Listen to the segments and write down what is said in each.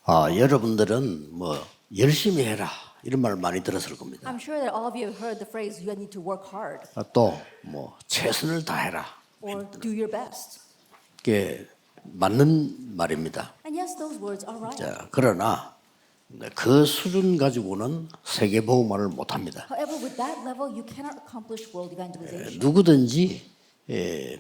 여러분들은 뭐 열심히 해라 이런 말 많이 들었을 겁니다. I'm sure that all of you have heard the phrase you need to work hard 또 뭐 최선을 다해라. or do your best. 그게 맞는 말입니다. And yes, those words are right. 자, 그러나 그 수준 가지고는 세계 복음화를 못 합니다. However, with that level, you cannot accomplish world evangelization. 누구든지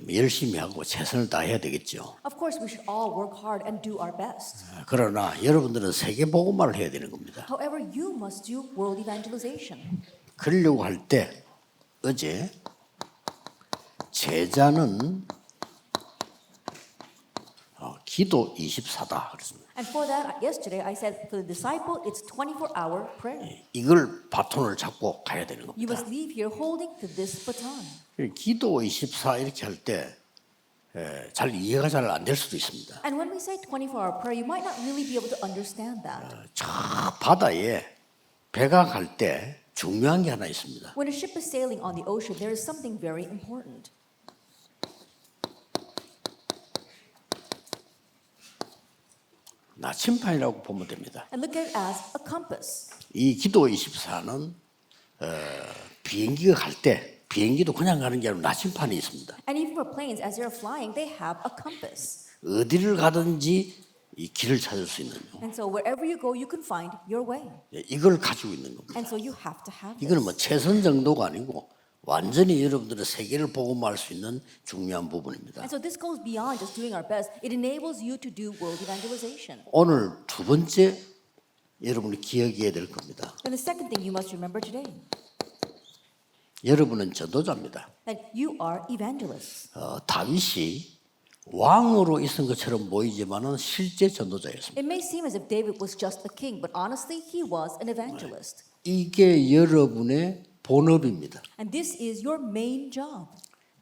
열심히 하고 최선을 다해야 되겠죠. Of course, we should all work hard and do our best. 그러나 여러분들은 세계 복음화를 해야 되는 겁니다. However, you must do world evangelization. 그러려고 할 때 어제 제자는 기도 24다 그랬습니다. And for that, yesterday I said for the disciple, it's 24-hour prayer. 이걸 바톤을 잡고 가야 되는 You 겁니다. must leave here holding to this baton. 기도 24 이렇게 할 때 잘 이해가 잘 안 될 수도 있습니다. And when we say 24-hour prayer, you might not really be able to understand that. 저 바다에 배가 갈 때 중요한 게 하나 있습니다. When a ship is sailing on the ocean, there is something very important. 나침판이라고 보면 됩니다. And look at it as a compass. 이 기도 24는 비행기가 갈 때 비행기도 그냥 가는 게 아니라 나침판이 있습니다. And even for planes, as they're flying, they have a compass. 어디를 가든지 이 길을 찾을 수 있는 요. And so wherever you go, you can find your way. 이걸 가지고 있는 겁니다. And so you have to have 이거는 this. 뭐 최선 정도가 아니고 완전히 여러분들의 세계를 복음화할 수 있는 중요한 부분입니다. And so this goes beyond just doing our best. It enables you to do world evangelization. 오늘 두 번째 여러분이 기억해야 될 겁니다. And the second thing you must remember today, 여러분은 전도자입니다. that you are evangelists. 다윗이 왕으로 있은 것처럼 보이지만은 실제 전도자였습니다. It may seem as if David was just a king, but honestly, he was an evangelist. 이게 여러분의 본업입니다. And this is your main job.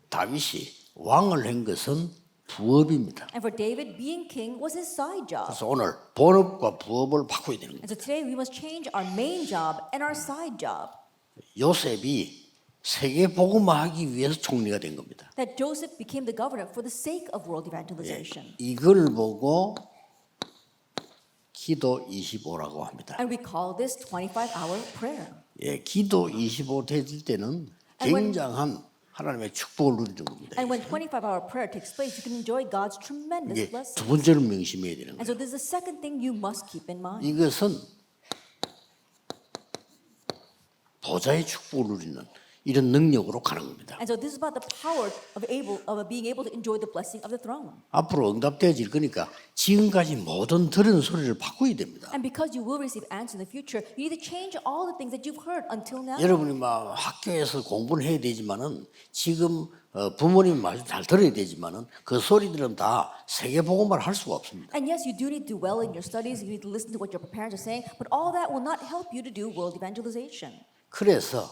다윗이 왕을 한 것은 부업입니다. And for David, being king was his side job. 그래서 오늘 본업과 부업을 바꿔야 되는 겁니다. And so today we must change our main job and our side job. 요셉이 세계 복음화하기 위해서 총리가 된 겁니다. That Joseph became the governor for the sake of world evangelization. 이걸 보고 기도 25라고 합니다. And we call this 25-hour prayer. 기도 25 되질 때는 굉장한 하나님의 축복을 누리는 겁니다. And when 25-hour prayer takes place, you can enjoy God's tremendous 이게 blessing. 두 번째로 명심해야 되는 And 거예요. so this is the second thing you must keep in mind. 이것은 보좌의 축복을 누리는 이런 능력으로 가는 겁니다. And so this is about the power of being able to enjoy the blessing of the throne. 앞으로 응답되어질 거니까 지금까지 모든 들은 소리를 바꿔야 됩니다. And because you will receive answers in the future, you need to change all the things that you've heard until now. 여러분이 막 학교에서 공부를 해야 되지만은 지금 부모님 말 잘 들어야 되지만은 그 소리들은 다 세계 복음화를 할 수가 없습니다. And yes, you do need to do well in your studies. You need to listen to what your parents are saying. But all that will not help you to do world evangelization. 그래서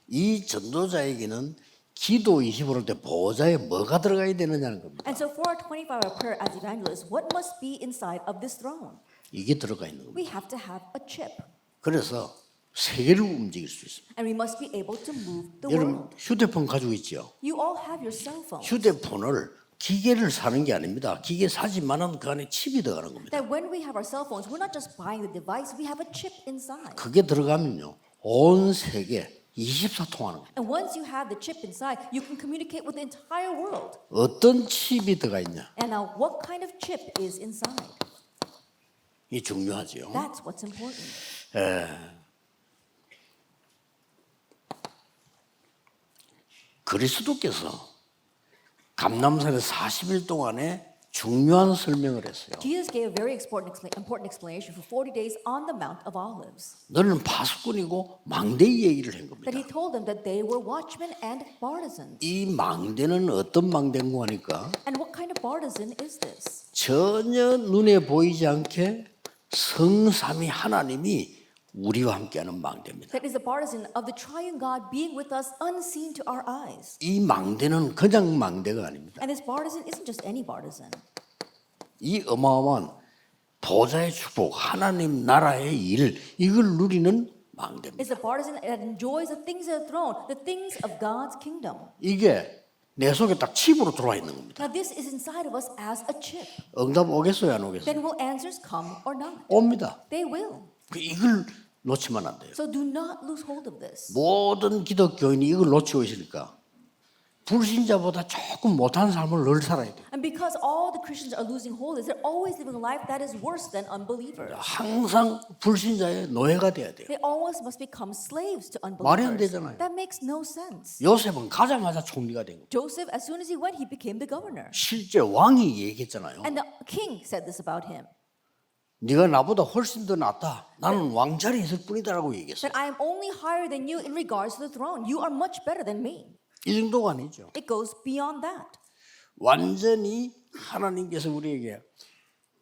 이 전도자에게는 기도 25를 때 보좌에 뭐가 들어가야 되느냐는 겁니다. And so for our 25-hour prayer as evangelists, what must be inside of this throne? 이게 들어가 있는 겁니다. We have to have a chip. 그래서 세계를 움직일 수 있습니다. And we must be able to move the 여러분 world. 휴대폰 가지고 있죠? You all have your cell phone. 휴대폰을 기계를 사는 게 아닙니다. 기계 사지만은 그 안에 칩이 들어가는 겁니다. That when we have our cell phones, we're not just buying the device, we have a chip inside. 그게 들어가면요 온 세계 24 통하는 겁니다. And once you have the chip inside, you can communicate with the entire world. 어떤 칩이 들어가 있냐? And now, what kind of chip is inside? 이 중요하죠. That's what's important. 그리스도께서 감람산에 40일 동안에 중요한 설명을 했어요. Jesus gave a very important explanation for 40 days on the Mount of Olives. 너는 파수꾼이고 망대의 얘기를 한 겁니다. That he told them that they were watchmen and partisans. 이 망대는 어떤 망대인고 하니까 And what kind of partisan is this? 전혀 눈에 보이지 않게 성삼위 하나님이 우리와 함께하는 망대입니다. That is the partisan of the triune God being with us unseen to our eyes. 이 망대는 그냥 망대가 아닙니다. And this partisan isn't just any partisan. 이 어마어마한 보좌의 축복, 하나님 나라의 일, 이걸 누리는 망대입니다. It's the partisan that enjoys the things of the throne, the things of God's kingdom. 이게 내 속에 딱 칩으로 들어와 있는 겁니다. Now this is inside of us as a chip. 응답 오겠어요, 안 오겠어요? Then will answers come or not? 옵니다. They will. 이걸 놓치면 안 돼요. So do not lose hold of this. 모든 기독교인이 이걸 놓치고 있으니까 불신자보다 조금 못한 삶을 늘 살아야 돼요. And because all the Christians are losing hold, is they're always living a life that is worse than unbelievers. 항상 불신자의 노예가 돼야 돼요. They always must become slaves to 말이 안 unbelievers. 되잖아요. That makes no sense. 요셉은 가자마자 총리가 된 거예요. Joseph, as soon as he went, he became the governor. 실제 왕이 얘기했잖아요. And the king said this about him, 네가 나보다 훨씬 더 낫다. 나는 왕자리에 있을 뿐이다라고 얘기했어요. that I am only higher than you in regards to the throne. You are much better than me. 이 정도가 아니죠. It goes beyond that. 완전히 하나님께서 우리에게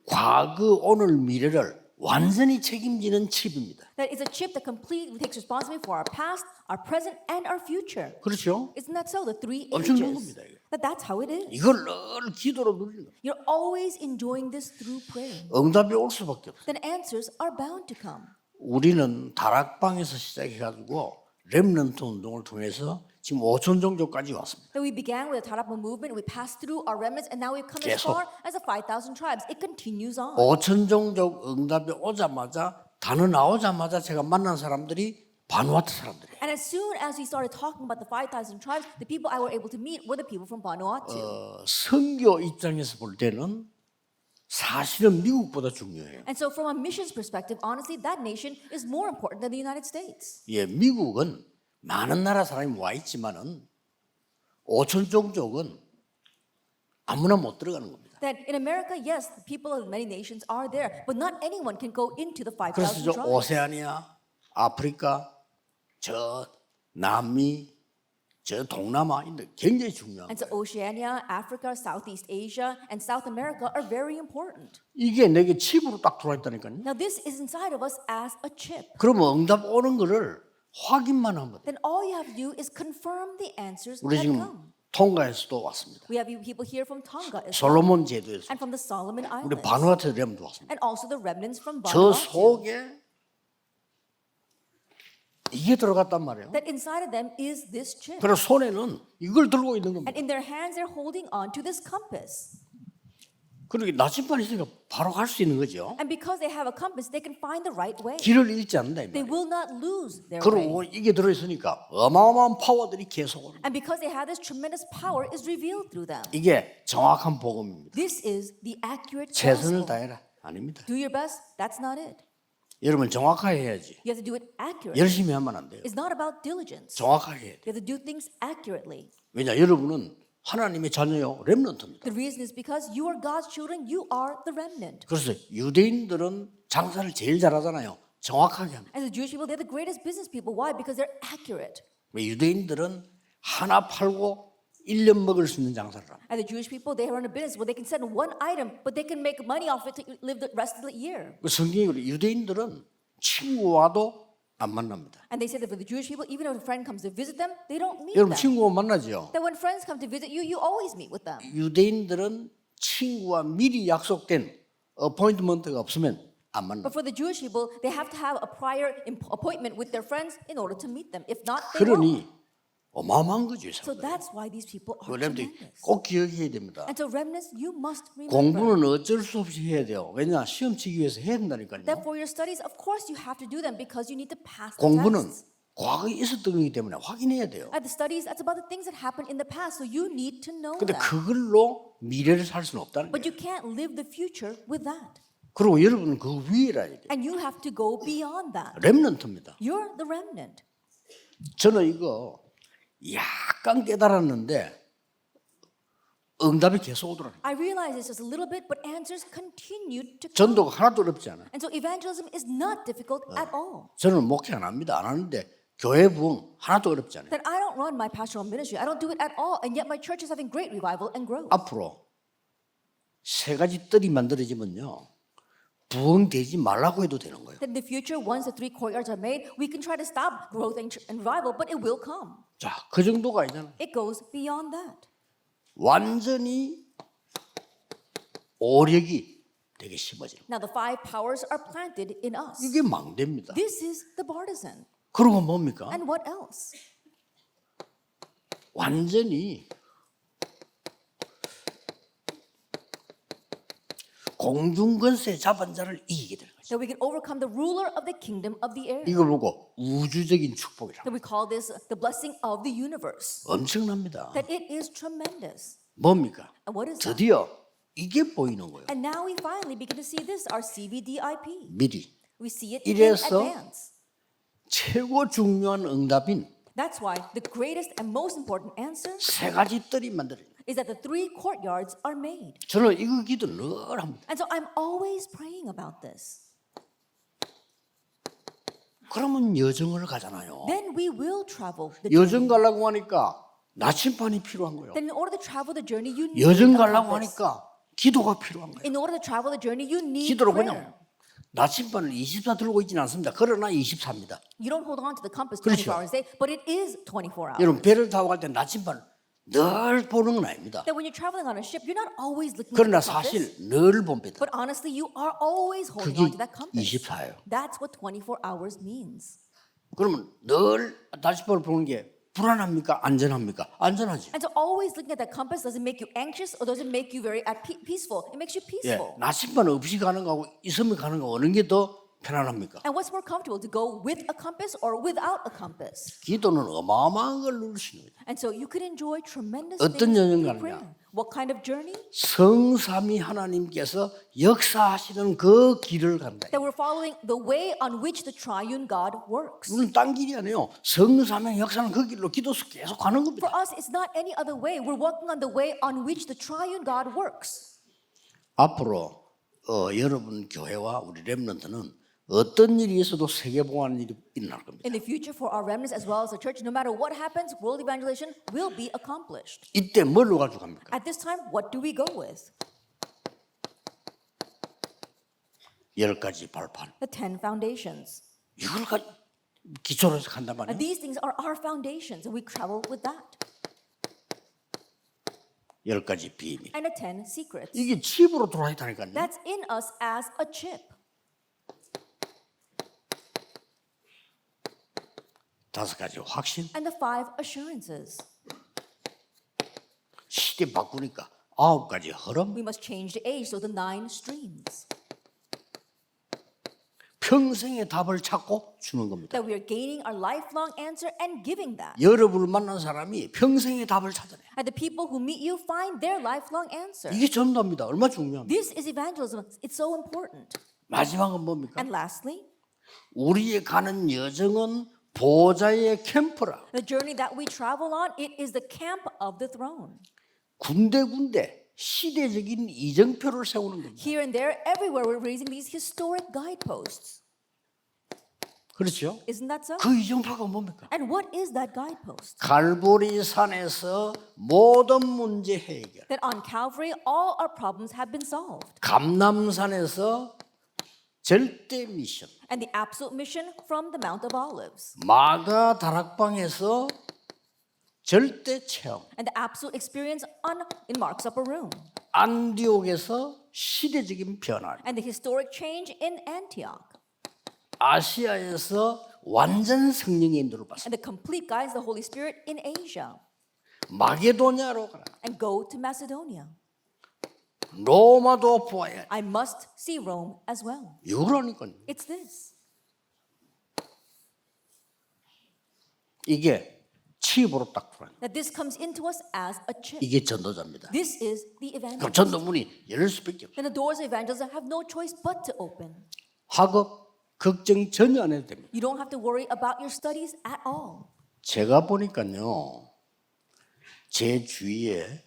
과거, 오늘, 미래를 완전히 책임지는 칩입니다. That is a chip that completely takes responsibility for our past, our present, and our future. 그렇죠? Isn't that so? The three 엄청난 ages. 겁니다, 이거. But that's how it is. 이걸 늘 기도로 누리는 거예요. You're always enjoying this through prayer. 응답이 올 수밖에 없어요. Then answers are bound to come. 우리는 다락방에서 시작해가지고 렘넌트 운동을 통해서 지금 5천 종족까지 왔습니다. That we began with the Tarappa movement, we passed through our remnants, and now we've come as 계속. far as the 5,000 tribes. It continues on. 5천 종족 응답이 오자마자 단어 나오자마자 제가 만난 사람들이 바누아투 사람들이에요. And as soon as we started talking about the 5,000 tribes, the people I were able to meet were the people from Vanuatu. 선교 입장에서 볼 때는 사실은 미국보다 중요해요. And so from a missions perspective, honestly, that nation is more important than the United States. 예, 미국은 많은 나라 사람이 와 있지만은 5천 종족은 아무나 못 들어가는 겁니다. That in America, yes, the people of many nations are there, but not anyone can go into the 그래서 5,000 저 tribes. 오세아니아, 아프리카, 저 남미, 저 동남아 인데 굉장히 중요한 And so 거예요. Oceania, Africa, Southeast Asia, and South America are very important. 이게 내게 칩으로 딱 들어와 있다니까요. Now this is inside of us as a chip. 그러면 응답 오는 거를 확인만 하면 돼요. Then all you have to do is confirm the answers 우리 that 지금 come. 통가에서도 왔습니다. We have people here from Tonga as well, 솔로몬 제도에서 and from the Solomon 우리 Islands, 바누아투 렘도 왔습니다. and also the remnants from 저 Vanuatu. 속에 이게 들어갔단 말이에요. That inside of them is this chip. 그래서 손에는 이걸 들고 있는 겁니다. And in their hands, they're holding on to this compass. 그러게 나침반 있으니까 바로 갈 수 있는 거죠. And because they have a compass, they can find the right way. 길을 잃지 않는다. 이 They 말이에요. will not lose their way. 그리고 이게 들어있으니까 어마어마한 파워들이 계속 오는 거예요. And because they have this tremendous power is revealed through them. 이게 정확한 복음입니다. This is the accurate 최선을 gospel. 다해라. 아닙니다. Do your best. That's not it. 여러분 정확하게 해야지. You have to do it accurately. 열심히 하면 안 돼요. It's not about diligence. 정확하게 해야 돼요. You have to do things accurately. 왜냐 여러분은 하나님의 자녀요 렘넌트입니다. The reason is because you are God's children, you are the remnant. 그래서 유대인들은 장사를 제일 잘하잖아요. 정확하게 합니다. As the Jewish people, they're the greatest business people. Why? Because they're accurate. 왜 유대인들은 하나 팔고 1년 먹을 수 있는 장사를 합니다. And the Jewish people, they run a business where they can sell one item, but they can make money off it to live the rest of the year. 그 성경이 그래 유대인들은 친구와도 안 만납니다. And they say that for the Jewish people, even if a friend comes to visit them, they don't meet 여러분 them. 친구와 만나죠. That when friends come to visit you, you always meet with them. 유대인들은 친구와 미리 약속된 어포인트먼트가 없으면 안 만나. But for the Jewish people, they have to have a prior appointment with their friends in order to meet them. If not, they won't. 그러니 어마어마한 거죠. 이 So 사람들. that's why these people are 여러분들이 tremendous. 꼭 기억해야 됩니다. And so remnants, you must remember 공부는 어쩔 수 없이 해야 돼요. 왜냐 시험 치기 위해서 해야 된다니까요. that for your studies, of course, you have to do them because you need to pass the 공부는 tests. 과거에 있었던 거기 때문에 확인해야 돼요. At the studies, that's about the things that happened in the past, so you need to know 근데 them. 그걸로 미래를 살 수는 없다는 But 거예요. you can't live the future with that. 그리고 여러분은 그 위에라 이게 And you have to go beyond that. 렘넌트입니다. You're the remnant. 저는 이거 약간 깨달았는데 응답이 계속 오더라고요. I realize it's just a little bit, but answers continue to come. 전도가 하나도 어렵지 않아요. And so evangelism is not difficult at all. 저는 목회 안 합니다. 안 하는데 교회 부흥 하나도 어렵지 않아요. That I don't run my pastoral ministry. I don't do it at all. And yet my church is having great revival and growth. 앞으로 세 가지 뜰이 만들어지면요. 부흥되지 말라고 해도 되는 거예요. That in the future, once the 3 courtyards are made, we can try to stop growth and revival, but it will come. 자, 그 정도가 아니잖아요. It goes beyond that. 완전히 오력이 되게 심어져요. Now the 5 powers are planted in us. 이게 망대입니다. This is the partisan. 그런 건 뭡니까? And what else? 완전히 공중 권세 잡은 자를 이기게 되는 거죠. That we can overcome the ruler of the kingdom of the air. 이걸 보고 우주적인 축복이라고. That we call this the blessing of the universe. 엄청납니다. That it is tremendous. 뭡니까? And what is that? 드디어 이게 보이는 거예요. And now we finally begin to see this, our CVDIP. 미리. We see it in 이래서 advance. 최고 중요한 응답인 That's why the greatest and most important answer 세 가지 뜰이 만들어요. is that the 3 courtyards are made. 저는 이거 기도 늘 합니다. And so I'm always praying about this. 그러면 여정을 가잖아요. Then we will travel the 여정 journey. 가려고 하니까 나침반이 필요한 거예요. Then in order to travel the journey, you need 여정 a 가려고 compass. 하니까 기도가 필요한 거예요. In order to travel the journey, you need 기도로 prayer. 그냥 나침반을 24 들고 있지는 않습니다. 그러나 24입니다. You don't hold on to the compass 그렇죠. 24 hours a day, but it is 24 hours. 여러분 배를 타고 갈 때 나침반을 늘 보는 건 아닙니다. That when you're traveling on a ship, you're not always looking at 그러나 the compass. 사실 늘 봅니다. But honestly, you are always holding 그게 on to that compass. 24예요. That's what 24 hours means. 그러면 늘 나침반을 보는 게 불안합니까? 안전합니까? 안전하지. And so always looking at that compass doesn't make you anxious or doesn't make you very peaceful. It makes you 예, peaceful. 나침반 없이 가는 거하고 있으면 가는 거 어느 게 더 편안합니까? And what's more comfortable, to go with a compass or without a compass? 기도는 어마어마한 걸 누릴 수 있는 거예요. And so you could enjoy tremendous 어떤 things 여정 through 가느냐? prayer. What kind of journey? 성삼위 하나님께서 역사하시는 그 길을 간다. That we're following the way on which the triune God works. 물론 딴 길이 아니에요. 성삼위 역사는 그 길로 기도서 계속 가는 For 겁니다. us, it's not any other way. We're walking on the way on which the triune God works. 앞으로 여러분 교회와 우리 렘넌트는 어떤 일이 있어도 세계봉하는 일이 일어날 겁니다. In the future, for our remnants as well as the church, no matter what happens, world evangelization will be accomplished. 이때 뭘로 가지고 갑니까? At this time, what do we go with? 10가지 발판. The 10 foundations. 이걸 기초로 해서 간단 And 말이에요. these things are our foundations, and we travel with that. 10가지 비밀. And the 10 secrets. 이게 칩으로 들어와 있다니까요. That's in us as a chip. 5가지 확신. And the 5 assurances. 시대 바꾸니까 9가지 흐름. We must change the age, so the 9 streams. 평생의 답을 찾고 주는 겁니다. That we are gaining our lifelong answer and giving that. 여러분을 만난 사람이 평생의 답을 찾아내. And the people who meet you find their lifelong answer. 이게 전도입니다. 얼마나 중요합니까? This is evangelism. It's so important. 마지막은 뭡니까? And lastly, 우리의 가는 여정은 보좌의 캠프라. the journey that we travel on, it is the camp of the throne. 군데군데 시대적인 이정표를 세우는 겁니다. Here and there, everywhere, we're raising these historic guideposts. 그렇죠? Isn't that so? 그 이정표가 뭡니까? And what is that guidepost? 갈보리 산에서 모든 문제 해결. That on Calvary, all our problems have been solved. 감남산에서 절대 미션. And the absolute mission from the Mount of Olives. 마가 다락방에서 절대 체험. And the absolute experience in Mark's upper room. 안디옥에서 시대적인 변화. And the historic change in Antioch. 아시아에서 완전 성령의 인도를 받습니다. And the complete guidance of the Holy Spirit in Asia. 마게도냐로 가라. And go to Macedonia. 로마도 보아야. I must see Rome as well. 이거라니까요. It's this. 이게 칩으로 딱 들어요. That this comes into us as a chip. 이게 전도자입니다. This is the 그럼 evangelist. 전도문이 열릴 수밖에 없어요. Then the doors of evangelism have no choice but to open. 학업 걱정 전혀 안 해도 됩니다. You don't have to worry about your studies at all. 제가 보니까요, 제 주위에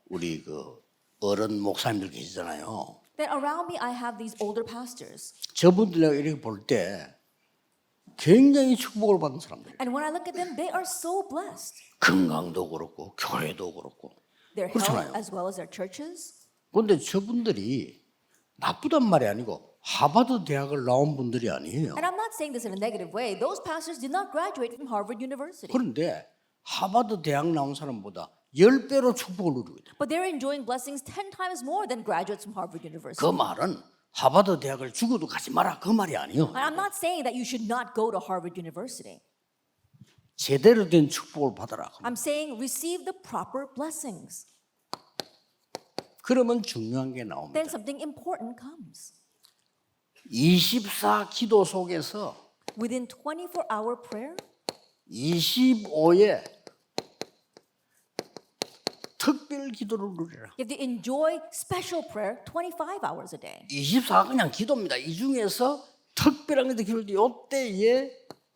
우리 어른 목사님들 계시잖아요. Then around me, I have these older pastors. 저분들 내가 이렇게 볼 때 굉장히 축복을 받은 사람들. And when I look at them, they are so blessed. 건강도 그렇고 교회도 그렇고. Their health 그렇잖아요. as well as their churches. 그런데 저분들이 나쁘단 말이 아니고 하버드 대학을 나온 분들이 아니에요. And I'm not saying this in a negative way. Those pastors did not graduate from Harvard University. 그런데 하버드 대학 나온 사람보다 10배로 축복을 누리고 있다. But they're enjoying blessings 10 times more than graduates from Harvard University. 그 말은 하버드 대학을 죽어도 가지 마라 그 말이 아니에요. And I'm not saying that you should not go to Harvard University. 제대로 된 축복을 받아라. I'm saying receive the proper blessings. 그러면 중요한 게 then 나옵니다. something important comes. 24 기도 속에서 Within 24-hour prayer, 25에 특별 기도를 누리라. you have to enjoy special prayer 25 hours a day. 24가 그냥 기도입니다. 이 중에서 특별한 기도 기도할 때 이때에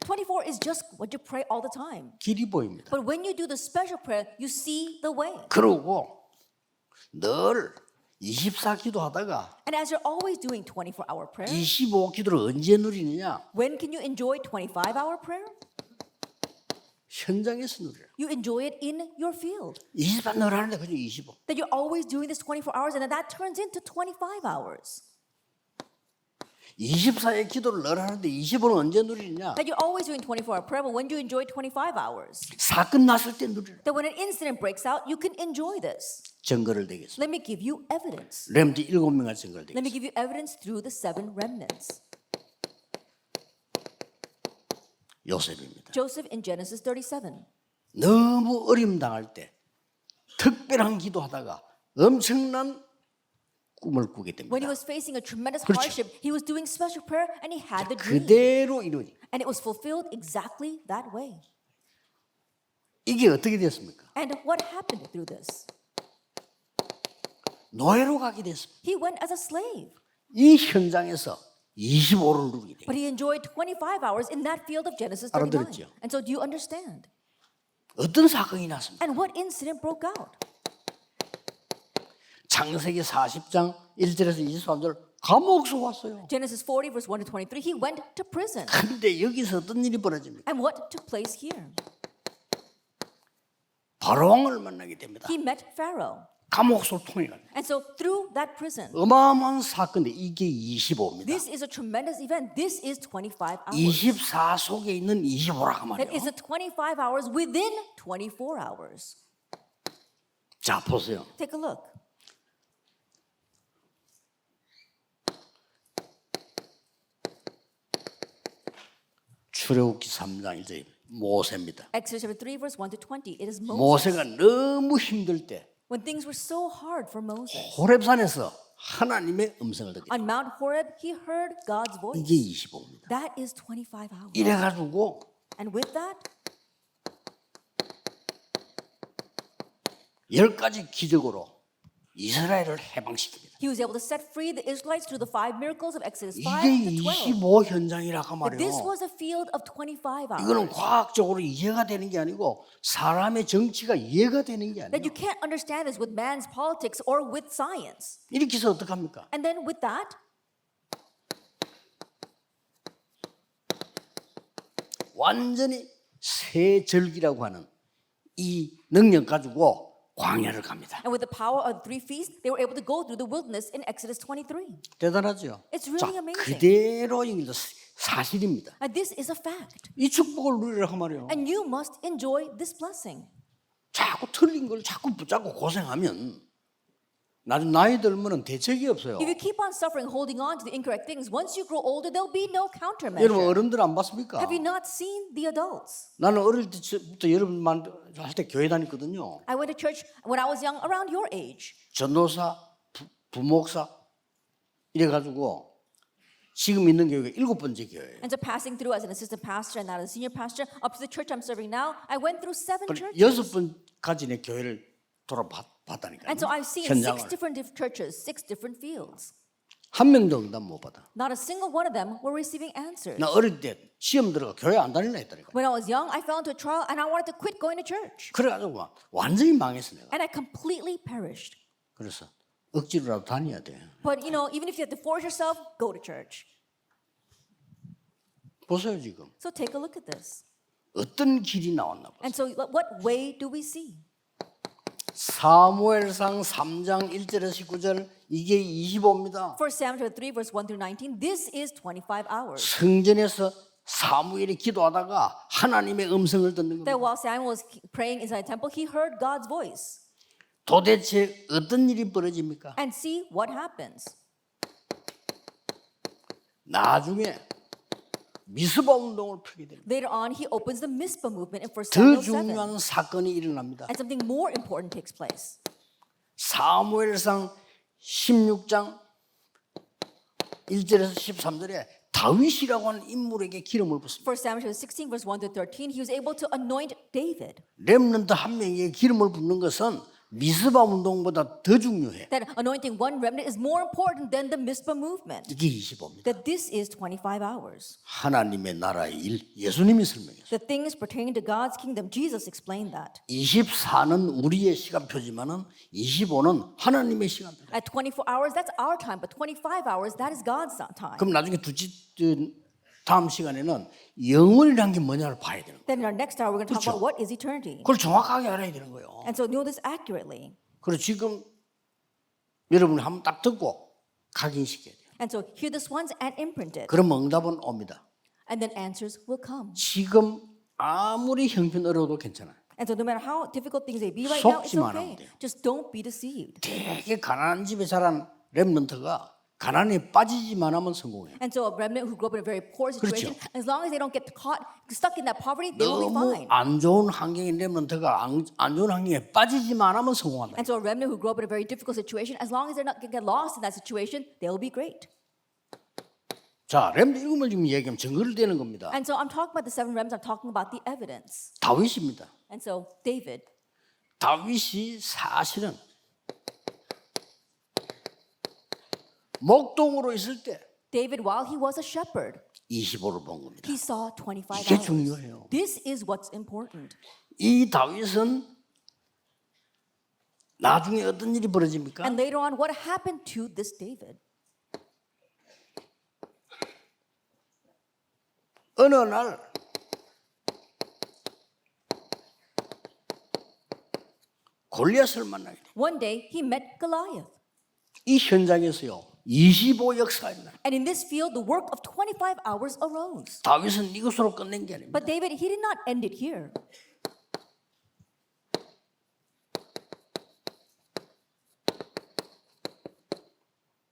24 is just what you pray all the time. 길이 보입니다. But when you do the special prayer, you see the way. 그러고 늘 24 기도하다가 And as you're always doing 24-hour prayer, 25 기도를 언제 누리느냐? when can you enjoy 25-hour prayer? 현장에서 누려요. You enjoy it in your field. 24 늘 하는데 그저 25. That you're always doing this 24 hours and then that turns into 25 hours. 24의 기도를 늘 하는데 25는 언제 누리느냐? That you're always doing 24-hour prayer, but when do you enjoy 25 hours? 사건 났을 때 누리라. That when an incident breaks out, you can enjoy this. 증거를 대겠습니다. Let me give you evidence. 렘트 7명의 증거를 Let me 대겠습니다. give you evidence through the 7 remnants. 요셉입니다. Joseph in Genesis 37. 너무 어림 당할 때 특별한 기도하다가 엄청난 꿈을 꾸게 When he 됩니다. was facing a tremendous 그렇죠. hardship, he was doing special prayer and he had the dream. 그대로 이루어지. And it was fulfilled exactly that way. 이게 어떻게 됐습니까? And what happened through this? 노예로 가게 됐습니다. He went as a slave, 이 현장에서 25를 누리게 돼요. but he enjoyed 25 hours in that field of Genesis 39. 알아들었죠? And so do you understand? 어떤 사건이 났습니까? And what incident broke out? 창세기 40장 1절에서 23절 감옥에서 왔어요. Genesis 40 verse 1 to 23, he went to prison. 근데 여기서 어떤 일이 벌어집니까? And what took place here? 바로왕을 만나게 됩니다. He met Pharaoh. 감옥소를 통해 갑니다. And so through that prison, 어마어마한 사건인데 이게 25입니다. this is a tremendous event. This is 25 hours. 24 속에 있는 25라고 That is 말이에요. a 25 hours within 24 hours. 자, 보세요. Take a look. 출애굽기 3장 1절 모세입니다. Exodus chapter 3 verse 1 to 20. It is Moses. 모세가 너무 힘들 때 When things were so hard for Moses. 호렙산에서 하나님의 음성을 듣게 On Mount Horeb, he heard God's voice. 이게 25입니다. That is 25 hours. 이래가지고 And with that, 10가지 기적으로 이스라엘을 해방시킵니다. he was able to set free the Israelites through the 5 miracles of Exodus 5 이게 to 12. 25 현장이라고 But this 말이에요. was a field of 25 이거는 hours. 과학적으로 이해가 되는 게 아니고 사람의 정치가 이해가 되는 게 That 아니에요. you can't understand this with man's politics or with science. 이렇게 해서 어떡합니까? And then with that, 완전히 새 절기라고 하는 이 능력 가지고 광야를 갑니다. and with the power of 3 feasts, they were able to go through the wilderness in Exodus 23. 대단하죠? It's really 자, amazing. 그대로 이게 사실입니다. And this is a fact. 이 축복을 누리라고 말이에요. And you must enjoy this blessing. 자꾸 틀린 걸 자꾸 붙잡고 고생하면 나중 나이 들면은 대책이 없어요. If you keep on suffering, holding on to the incorrect things, once you grow older, there'll be no 여러분 countermeasure. 어른들 안 봤습니까? Have you not seen the adults? 나는 어릴 때부터 여러분만 할 때 교회 다녔거든요. I went to church when I was young, around your age. 전도사, 부목사 이래가지고 지금 있는 교회가 7번째 교회예요. And so passing through as an assistant pastor and now as a senior pastor, up to the church I'm serving now, I went through 7 churches. 6번까지 내 교회를 돌아봤다니까요. And so I've seen 6 현장을. different churches, 6 different fields. 한 명도 응답 못 받아. Not a single one of them were receiving answers. 나 어릴 때 시험 들어가 교회 안 다닐라 했다니까. When I was young, I fell into a trial and I wanted to quit going to church. 그래가지고 막 완전히 망했어 내가. And I completely perished. 그래서 억지로라도 다녀야 돼. But you know, even if you have to force yourself, go to church. 보세요 지금 So take a look at this. 어떤 길이 나왔나 보세요. And so what way do we see? 사무엘상 3장 1절에서 19절 이게 25입니다. 1 Samuel 3 verse 1 through 19. This is 25 hours. 성전에서 사무엘이 기도하다가 하나님의 음성을 듣는 That 겁니다. while Samuel was praying inside the temple, he heard God's voice. 도대체 어떤 일이 벌어집니까? And see what happens. 나중에 미스바 운동을 펴게 됩니다. Later on, he opens the Mizpah movement in 1 더 Samuel 7. 중요한 사건이 일어납니다. And something more important takes place. 사무엘상 16장 1절에서 13절에 다윗이라고 하는 인물에게 기름을 붓습니다. For Samuel 16 verse 1 to 13, he was able to anoint David. 렘넌트 한 명에게 기름을 붓는 것은 미스바 운동보다 더 중요해. That anointing one remnant is more important than the Mizpah movement. 이게 25입니다. That this is 25 hours. 하나님의 나라의 일, 예수님이 설명했어요. The things pertaining to God's kingdom, Jesus explained that. 24는 우리의 시간표지만은 25는 하나님의 시간표. At 24 hours, that's our time, but 25 hours, that is God's time. 그럼 나중에 다음 시간에는 영원이란 게 뭐냐를 봐야 되는 거예요. Then in our next hour, we're going to talk 그렇죠. about what is eternity. 그걸 정확하게 알아야 되는 거예요. And so know this accurately. 그리고 지금 여러분이 한번 딱 듣고 각인시켜야 돼요. And so hear this once and imprint it. 그럼 응답은 옵니다. And then answers will come. 지금 아무리 형편 어려워도 괜찮아요. And so no matter how difficult things may be right now, it's 속지만 하면 okay. 돼요. Just don't be deceived. 되게 가난한 집에 자란 렘넌트가 가난에 빠지지만 하면 성공해요. And so a remnant who grew up in a very poor situation, as long as they don't get caught stuck in that poverty, they will be 너무 fine. 안 좋은 환경인 렘넌트가 안 좋은 환경에 빠지지만 하면 성공한다. And so a remnant who grew up in a very difficult situation, as long as they're not going to get lost in that situation, they'll be great. 자, 렘넌트 일곱을 지금 얘기하면 증거를 대는 겁니다. And so I'm talking about the seven remnants, I'm talking about the evidence. 다윗입니다. And so David, 다윗이 사실은 목동으로 있을 때 David, while he was a shepherd, 25를 본 겁니다. he saw 25 이게 hours. 중요해요. This is what's important. 이 다윗은 나중에 어떤 일이 벌어집니까? And later on, what happened to this David? 어느 날 골리앗을 만나게 돼. One day, he met Goliath. 이 현장에서요 25 역사가 나. And in this field, the work of 25 hours arose. 다윗은 이것으로 끝낸 게 아닙니다. But David, he did not end it here.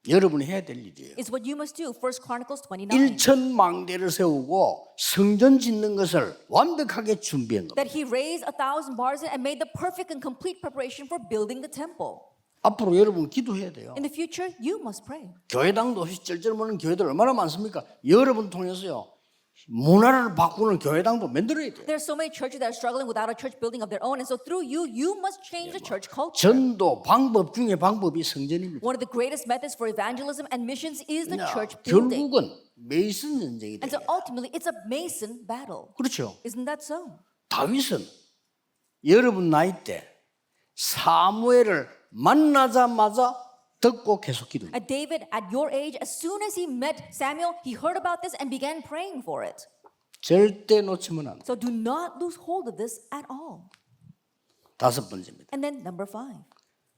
여러분이 해야 될 일이에요. It's what you must do. 1 Chronicles 29. 1,000망대를 세우고 성전 짓는 것을 완벽하게 준비한 겁니다. That he raised 1,000 bars and made the perfect and complete preparation for building the temple. 앞으로 여러분 기도해야 돼요. In the future, you must pray. 교회당도 없이 쩔쩔거리는 교회들 얼마나 많습니까? 여러분 통해서요 문화를 바꾸는 교회당도 만들어야 돼요. There are so many churches that are struggling without a church building of their own, and so through you, you must change the church culture. 전도 방법 중에 방법이 성전입니다. One of the greatest methods for evangelism and missions is the 야, church building. 결국은 메이슨 전쟁이 And 돼요. so ultimately, it's a Mason battle. 그렇죠. Isn't that so? 다윗은 여러분 나이 때 사무엘을 만나자마자 듣고 계속 기도해요. At David, at your age, as soon as he met Samuel, he heard about this and began praying for it. 절대 놓치면 안 돼. So do not lose hold of this at all. 다섯 번째입니다. And then number 5,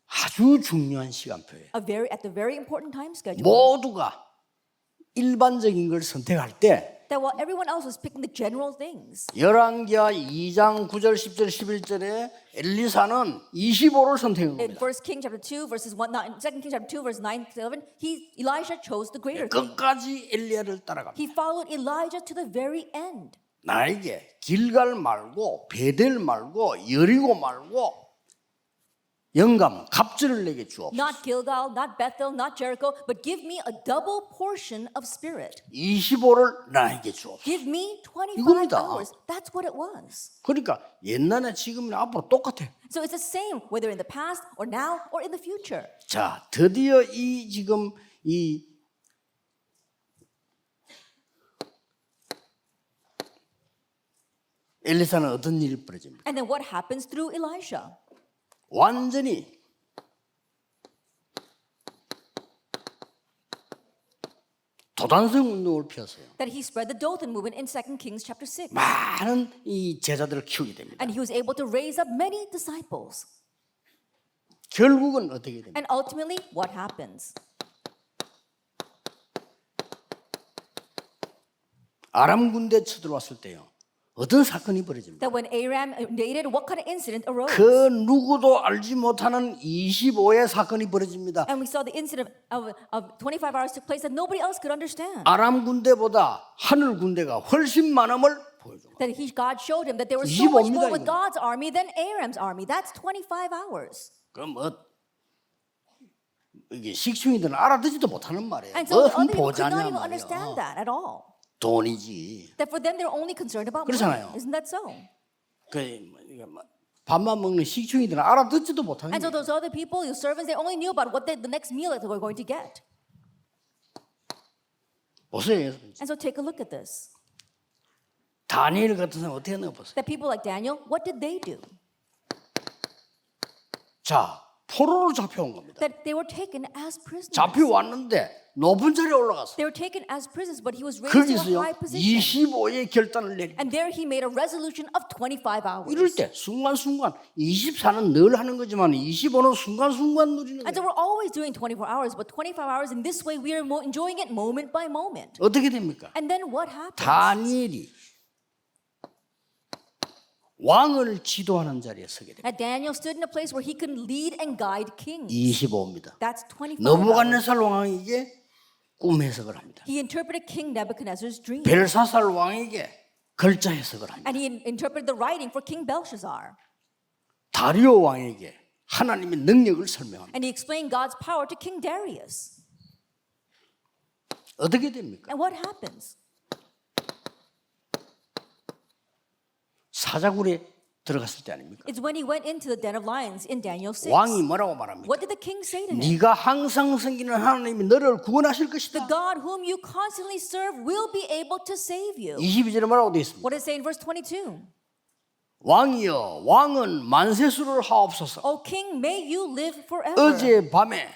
아주 중요한 시간표예요. at the very important time schedule. 모두가 일반적인 걸 선택할 때 That while everyone else was picking the general things, 열왕기하 2장 9절 10절 11절에 엘리사는 25를 선택한 in 겁니다. 1 King chapter 2 verses 1, 2 King chapter 2 verse 9 to 11, Elisha chose the greater thing. 끝까지 엘리야를 따라갑니다. He followed Elijah to the very end. 나에게 길갈 말고 베델 말고 여리고 말고 영감 갑절을 내게 주옵소서. Not Gilgal, not Bethel, not Jericho, but give me a double portion of spirit. 25를 나에게 주옵소서. Give me 25 이겁니다. hours. That's what it was. 그러니까 옛날에 지금이나 앞으로 똑같아. So it's the same whether in the past or now or in the future. 자, 드디어 이 지금 이 엘리사는 어떤 일이 벌어집니까? And then what happens through Elisha? 완전히 도단성 운동을 펴서요. That he spread the Dothan movement in 2 Kings chapter 6. 많은 이 제자들을 키우게 됩니다. And he was able to raise up many disciples. 결국은 어떻게 됩니까? And ultimately, what happens? 아람 군대 쳐들어왔을 때요. 어떤 사건이 벌어집니까? That when Aram invaded, what kind of incident arose? 그 누구도 알지 못하는 25의 사건이 벌어집니다. And we saw the incident of 25 hours took place that nobody else could understand. 아람 군대보다 하늘 군대가 훨씬 많음을 보여줍니다. That God showed him that there was so much 25입니다, more with 이거. God's army than Aram's army. That's 25 hours. 그럼 이게 식충이들은 알아듣지도 못하는 말이에요. And so the 뭔 other people could 보자냐 not even understand 말이야. that at all. 돈이지. That for them they're only concerned about money. 그렇잖아요. Isn't that so? 밥만 먹는 식충이들은 알아듣지도 못하는 And so 거예요. those other people, your servants, they only knew about what the next meal that they were going to get. 보세요. And so take a look at this. 다니엘 같은 사람 어떻게 했나 보세요. That people like Daniel, what did they do? 자, 포로로 잡혀온 겁니다. That they were taken as prisoners. 잡혀왔는데 높은 자리에 올라갔어. They were taken as prisoners, but he was raised to a 거기서요 high position. 25의 결단을 내리. And there he made a resolution of 25 hours. 이럴 때 순간순간 24는 늘 하는 거지만 25는 순간순간 누리는 And so 거예요. we're always doing 24 hours, but 25 hours in this way we are enjoying it moment by moment. 어떻게 됩니까? And then what happens? 다니엘이 왕을 지도하는 자리에 서게 됩니다. That Daniel stood in a place where he could lead and guide kings. 25입니다. That's 25 hours. 느부갓네살 왕에게 꿈 해석을 합니다. He interpreted King Nebuchadnezzar's dream. 벨사살 왕에게 글자 해석을 합니다. And he interpreted the writing for King Belshazzar. 다리오 왕에게 하나님의 능력을 설명합니다. And he explained God's power to King Darius. 어떻게 됩니까? And what happens? 사자굴에 들어갔을 때 아닙니까? It's when he went into the den of lions in Daniel 6. 왕이 뭐라고 말합니까? What did the king say to him? 네가 항상 섬기는 하나님이 너를 구원하실 The 것이다. God whom you constantly serve will be able to save you. 22절에 뭐라고 되어 있습니까? What does it say in verse 22? 왕이여 왕은 만세수를 하옵소서. O king, may you live forever. 어제 밤에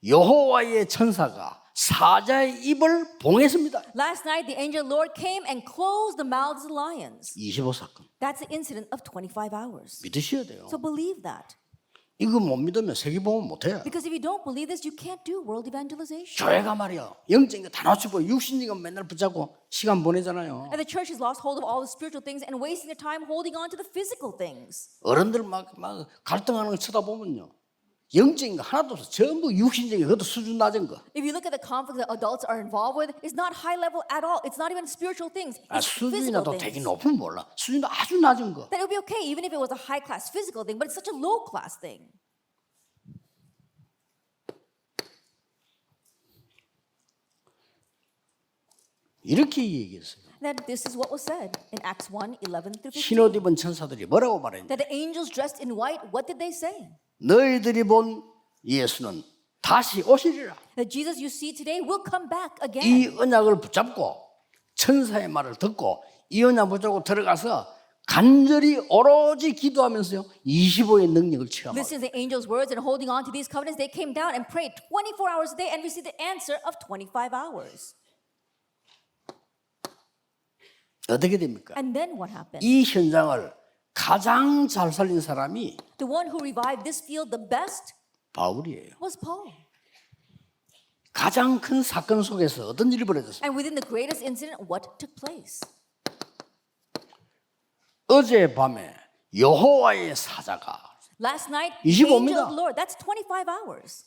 여호와의 천사가 사자의 입을 봉했습니다. Last night, the angel Lord came and closed the mouths of lions. 25사건 That's the incident of 25 hours. 믿으셔야 돼요. So believe that. 이거 못 믿으면 세계보험 못해요. Because if you don't believe this, you can't do world evangelization. 교회가 말이야 영적인 거 다 놓치고 육신적인 거 맨날 붙잡고 시간 보내잖아요. And the church has lost hold of all the spiritual things and wasting their time holding on to the physical things. 어른들 막 갈등하는 거 쳐다보면요 영적인 거 하나도 없어. 전부 육신적인 그것도 수준 낮은 거. If you look at the conflict that adults are involved with, it's not high level at all. It's not even spiritual things. It's physical 수준이라도 되게 things. 높으면 몰라. 수준도 아주 낮은 거. Then it would be okay even if it was a high class physical thing, but it's such a low class thing. 이렇게 얘기했어요. That this is what was said in Acts 1:11 through 15. 흰옷 입은 천사들이 뭐라고 말했냐? That the angels dressed in white, what did they say? 너희들이 본 예수는 다시 오시리라. That Jesus you see today will come back 이 again. 언약을 붙잡고 천사의 말을 듣고 이 언약 붙잡고 들어가서 간절히 오로지 기도하면서요 25의 능력을 체험하고 Listening to the angels' words and holding on to these covenants, they came down and prayed 24 hours a day and received the answer of 25 hours. 어떻게 됩니까? And then what happened? 이 현장을 가장 잘 살린 사람이 The one who revived this field the best 바울이에요. was Paul. 가장 큰 사건 속에서 어떤 일이 벌어졌어요? And within the greatest incident, what took place? 어젯밤에 여호와의 사자가 Last night, the 25입니다. angel of the Lord, that's 25 hours.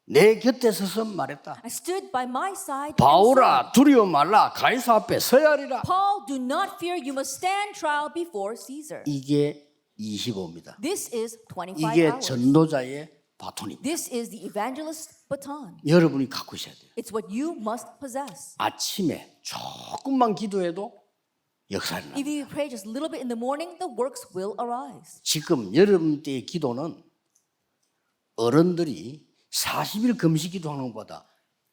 내 곁에 서서 말했다. I stood by my side and said, 바울아 두려워 말라 가이사 앞에 서야 하리라. Paul, do not fear, you must stand trial before Caesar. 이게 25입니다. This is 25 이게 hours. 전도자의 바톤입니다. This is the evangelist's baton. 여러분이 갖고 있어야 돼요. It's what you must possess. 아침에 조금만 기도해도 역사를 납니다. If you pray just a little bit in the morning, the works will arise. 지금 여러분 때의 기도는 어른들이 40일 금식 기도하는 것보다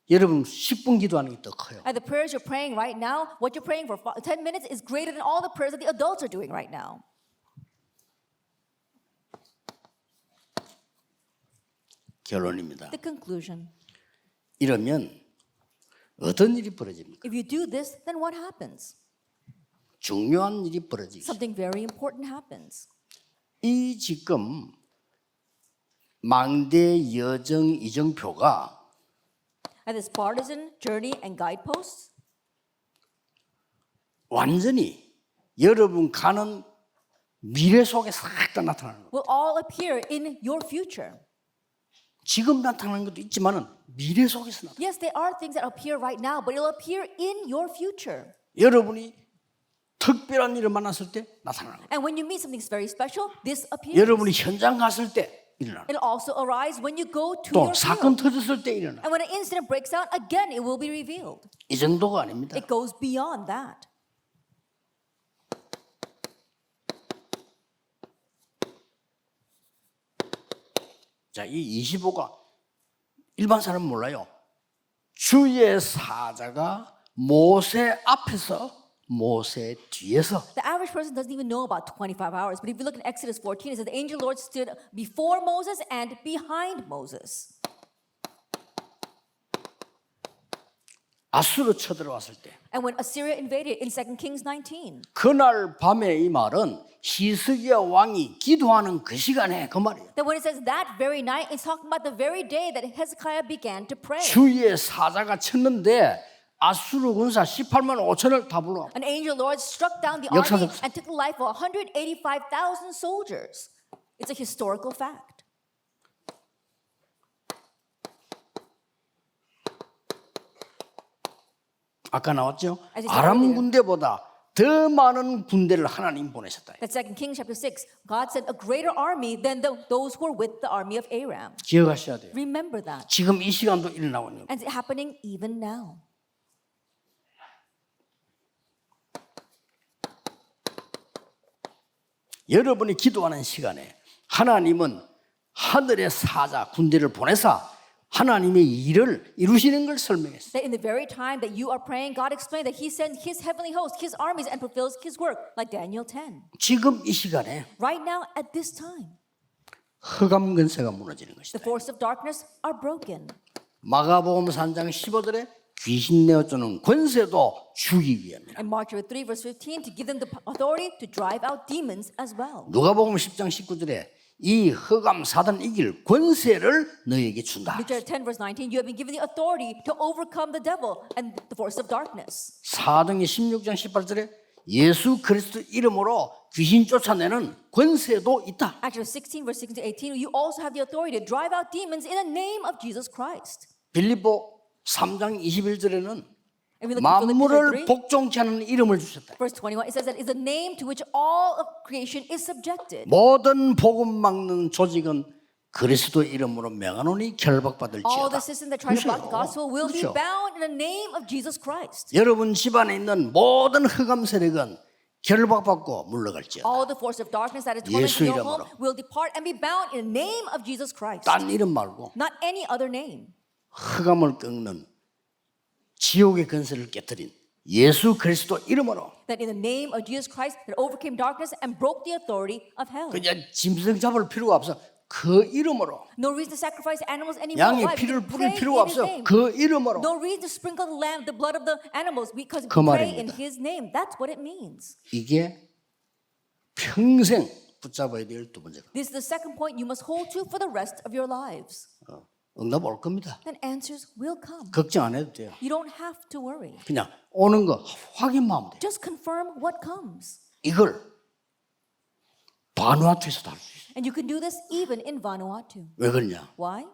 여러분 10분 기도하는 게 더 커요. And the prayers you're praying right now, what you're praying for 10 minutes is greater than all the prayers that the adults are doing right now. 결론입니다. The conclusion. 이러면 어떤 일이 벌어집니까? If you do this, then what happens? 중요한 일이 벌어지죠. Something very important happens. 이 지금 망대 여정 이정표가 And this partisan journey and guideposts 완전히 여러분 가는 미래 속에 싹 다 나타나는 거예요. will all appear in your future. 지금 나타나는 것도 있지만은 미래 속에서 나타나. Yes, there are things that appear right now, but it'll appear in your future. 여러분이 특별한 일을 만났을 때 나타나는 거예요. And when you meet something very special, this appears. 여러분이 현장 갔을 때 일어나. It'll also arise when you go to 또 your 사건 field. 터졌을 때 일어나. And when an incident breaks out, again it will be revealed. 이 정도가 아닙니다. It goes beyond that. 자, 이 25가 일반 사람은 몰라요. 주의 사자가 모세 앞에서 모세 뒤에서 The average person doesn't even know about 25 hours. But if you look in Exodus 14, it says the angel Lord stood before Moses and behind Moses. 아수르 쳐들어왔을 때 And when Assyria invaded in 2 Kings 19, 그날 밤에 이 말은 히스기야 왕이 기도하는 그 시간에 그 말이에요. that when it says that very night, it's talking about the very day that Hezekiah began to pray. 주의 사자가 쳤는데 아수르 군사 18만 5천을 다 불러. An angel Lord struck down the army 역사적 and took the life of 185,000 soldiers. It's a historical fact. 아까 나왔죠? As you said 아람 earlier. 군대보다 더 많은 군대를 하나님 보내셨다. That's 2 Kings chapter 6. God sent a greater army than those who were with the army of Aram. 기억하셔야 돼요. Remember that. 지금 이 시간도 일어나고 있는 거예요. And it's happening even now. 여러분이 기도하는 시간에 하나님은 하늘의 사자 군대를 보내사 하나님의 일을 이루시는 걸 설명했어요. That in the very time that you are praying, God explained that He sends His heavenly host, His armies, and fulfills His work, like Daniel 10. 지금 이 시간에 Right now, at this time, 흑암 근세가 무너지는 the 것이다. forces of darkness are broken. 마가복음 3장 15절에 귀신 내어주는 권세도 주기 위함이라. And Mark chapter 3, verse 15, to give them the authority to drive out demons as well. 누가복음 10장 19절에 이 흑암 사단 이길 권세를 너희에게 준다. Luke chapter 10, verse 19, you have been given the authority to overcome the devil and the force of darkness. 사도행전 16장 18절에 예수 그리스도 이름으로 귀신 쫓아내는 권세도 있다. Acts 16, verse 16 to 18, you also have the authority to drive out demons in the name of Jesus Christ. 빌립보 3장 21절에는 And we look at Philippians 만물을 3, 복종케 하는 이름을 주셨다. verse 21, it says that it's a name to which all of creation is subjected. 모든 복음 막는 조직은 그리스도 이름으로 명하노니 All 결박받을지어다. the systems that try to block the gospel will be 그렇죠. bound in the name of Jesus Christ. 여러분 집안에 있는 모든 흑암 세력은 결박받고 물러갈지어다. All the force of darkness that is 예수 tormenting your home 이름으로. will depart and be bound in the name of Jesus Christ. 딴 이름 말고 Not any other name. 흑암을 꺾는 지옥의 근세를 깨뜨린 예수 그리스도 이름으로 That in the name of Jesus Christ that overcame darkness and broke the authority of hell. 그냥 짐승 잡을 필요가 없어. 그 이름으로 No reason to sacrifice animals anymore. 양의 Why? 피를 We 뿌릴 pray 필요가 in His 없어. name. 그 이름으로 No reason to sprinkle the lamb, the blood of the animals, because we 그 pray in 말입니다. His name. That's what it means. 이게 평생 붙잡아야 될 두 번째. This is the second point you must hold to for the rest of your lives. 응답 올 겁니다. And answers will come. 걱정 안 해도 돼요. You don't have to worry. 그냥 오는 거 확인만 하면 돼요. Just confirm what comes. 이걸 바누아투에서도 할 수 있어요. And you can do this even in Vanuatu. 왜 그러냐? Why?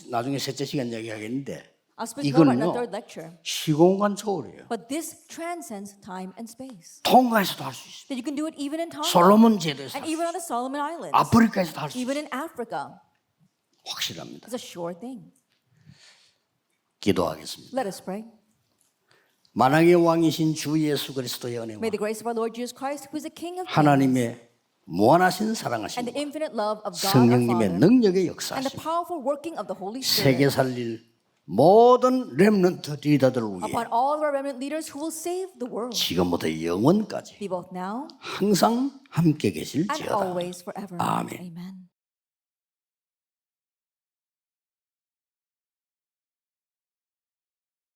나중에 셋째 시간 이야기하겠는데 I'll speak more about in the 이거는요 third lecture. 시공간 초월이에요. But this transcends time and space. 통가에서도 할 수 있어요. That you can do it even in Tonga. 솔로몬 제도에서 And 할 수 even 있어요. on the Solomon Islands. 아프리카에서도 할 수 있어요. Even in Africa. 확실합니다. It's a sure thing. 기도하겠습니다. Let us pray. 만왕의 왕이신 주 예수 그리스도의 은혜와 May the grace of our Lord Jesus Christ, who is the King of kings, 하나님의 무한하신 and 사랑하심 the infinite love of God our 성령님의 Father, 능력의 and the 역사하심 powerful working of the Holy 세계 Spirit 살릴 모든 렘넌트 리더들을 위해 upon all of our remnant leaders who will save the world, 지금부터 영원까지 be both now 항상 함께 and 계실지어다. always forever. 아멘. Amen.